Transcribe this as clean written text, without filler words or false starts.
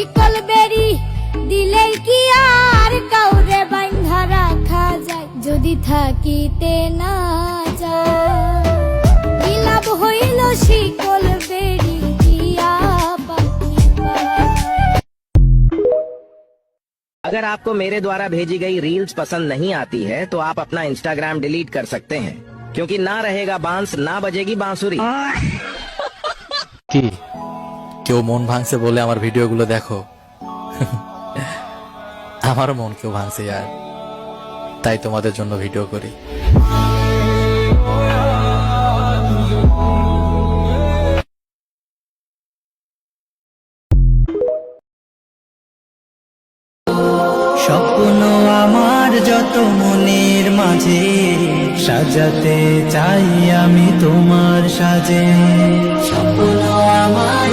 শিকল বেরি দিলেই কি আর কাউরে বাঁধা রাখা যায়, যদি থাকিতে না যায়। কি লাভ হইল শিকল বেরি দিয়া পাখিবা। अगर आपको मेरे द्वारा भेजी गई रील्स पसंद नहीं आती है तो आप अपना इंस्टाग्राम डिलीट कर सकते हैं, क्योंकि ना रहेगा बांस ना बजेगी बांसुरी। কি কেউ মন ভাঙছে বলে আমার ভিডিওগুলো দেখো? আমারও মন কেউ ভাঙছে यार, তাই তোমাদের জন্য ভিডিও করি। স্বপ্ন আমার যত মনের মাঝে সাজাতে চাই আমি তোমার সাজে। স্বপ্ন আমার